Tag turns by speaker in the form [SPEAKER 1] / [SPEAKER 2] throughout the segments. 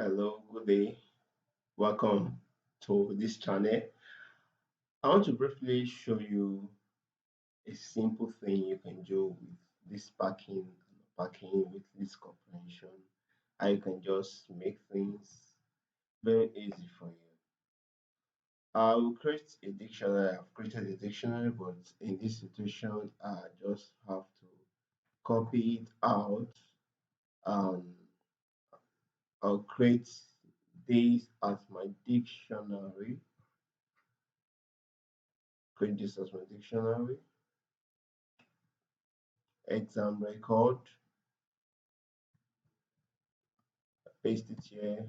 [SPEAKER 1] Hello, good day. Welcome to this channel. I want to briefly show you a simple thing you can do with this packing with this comprehension. How you can just make things very easy for you. I will create a dictionary. I've created a dictionary, but in this situation, I just have to copy it out and I'll create this as my dictionary. Create this as my dictionary. Exam record, paste it here.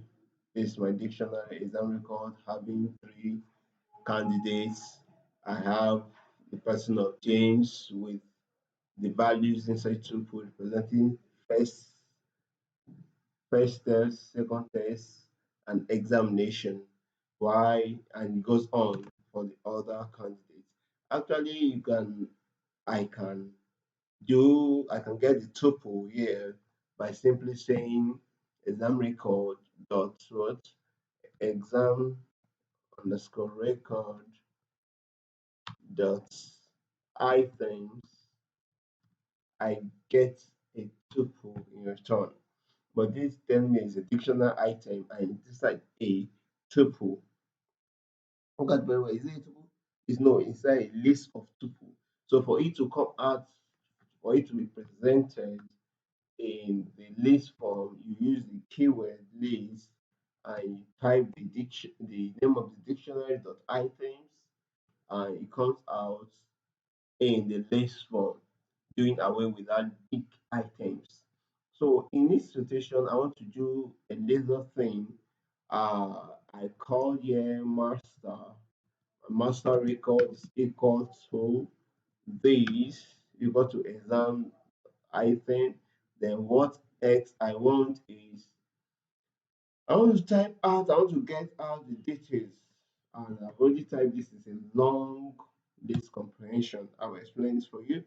[SPEAKER 1] This is my dictionary exam record having three candidates. I have the person of James with the values inside tuple representing first first test, second test, and examination. Why and it goes on for the other candidates. Actually, I can get the tuple here by simply saying exam record dot what exam underscore record dot items. I get a tuple in return. But this tell me is a dictionary item and it's like a tuple. Look at very well. Is it a tuple? It's no inside a list of tuple. So for it to come out, for it to be presented in the list form, you use the keyword list and you type the name of the dictionary dot items and it comes out in the list form, doing away with that big items. So in this situation, I want to do a laser thing. I call here master record is equal to this equal to exam item. Then what X I want is I want to type out, I want to get out the details. And I've already typed this is a long list comprehension. I will explain this for you.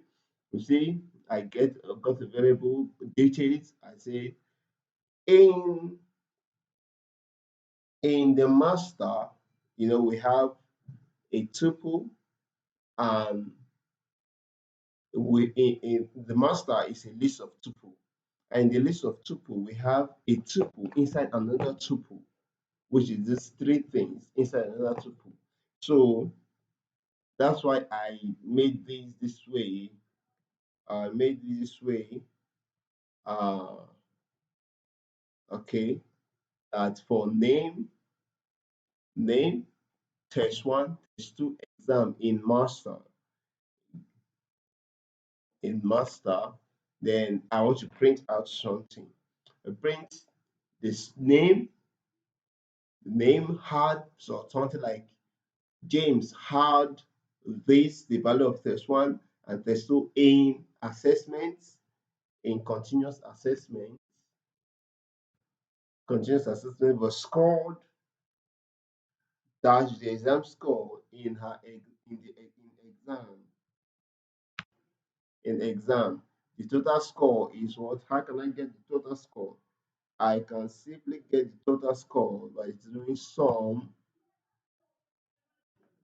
[SPEAKER 1] You see, I got the variable details. I say in in the master, we have a tuple and in the master is a list of tuple. And in the list of tuple, we have a tuple inside another tuple, which is these three things inside another tuple. So that's why I made this way. I made this way. Uh, okay. That for name, test one, test two, exam in master. Then I want to print out something. I print this name had so something like James had this the value of test one and test two in assessments in continuous assessment was scored dash the exam score in exam. The total score is what? How can I get the total score? I can simply get the total score by doing sum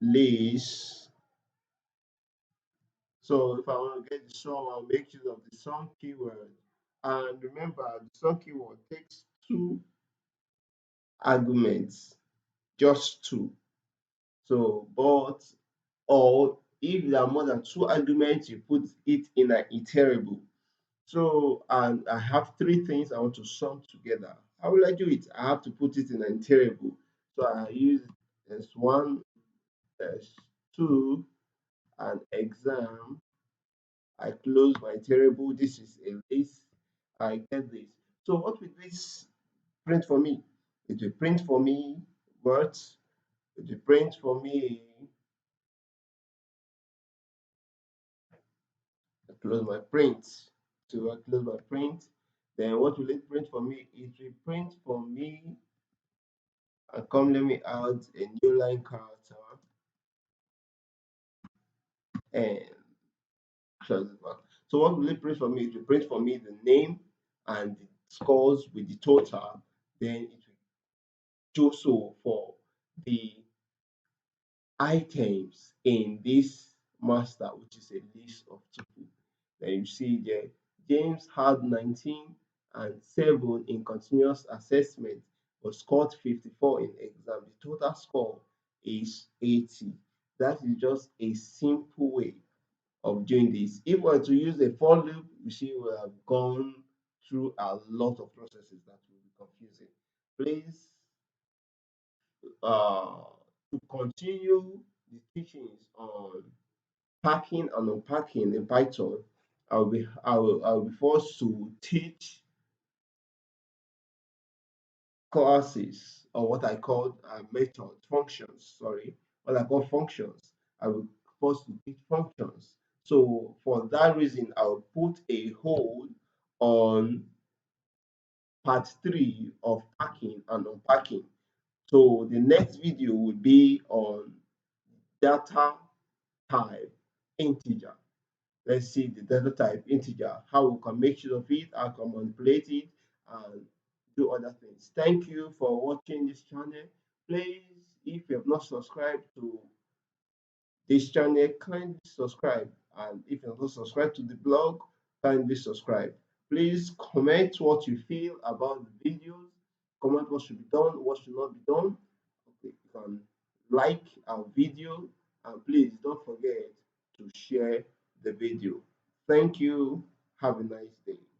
[SPEAKER 1] list. So if I want to get the sum, I'll make use of the sum keyword. And remember, the sum keyword takes two arguments, just two. So, but or if there are more than two arguments, you put it in an iterable. So, and I have three things I want to sum together. How will I do it? I have to put it in an iterable. So I use S1, S2, and exam. I close my iterable. This is a list. I get this. So what will this print for me? It will print for me words. It will print for me. I close my print. So I close my print. Then what will it print for me? It will print for me and come let me add a new line character and close it back. So what will it print for me? It will print for me the name and the scores with the total. Then it will do so for the items in this master, which is a list of tuple. Then you see there, James had 19 and 7 in continuous assessment, but scored 54 in exam. The total score is 80. That is just a simple way of doing this. If we were to use a for loop, you see we have gone through a lot of processes that will be confusing. Please, uh, to continue the teachings on packing and unpacking in Python, I will be forced to teach classes or what I call methods, functions. Sorry, what I call functions. I will be forced to teach functions. So for that reason, I'll put a hold on part three of packing and unpacking. So the next video will be on data type integer. Let's see the data type integer, how we can make use of it, how we can manipulate it, and do other things. Thank you for watching this channel. Please, if you have not subscribed to this channel, kindly subscribe. And if you have not subscribed to the blog, kindly subscribe. Please comment what you feel about the videos. Comment what should be done, what should not be done. Okay, you can like our video, and please don't forget to share the video. Thank you. Have a nice day.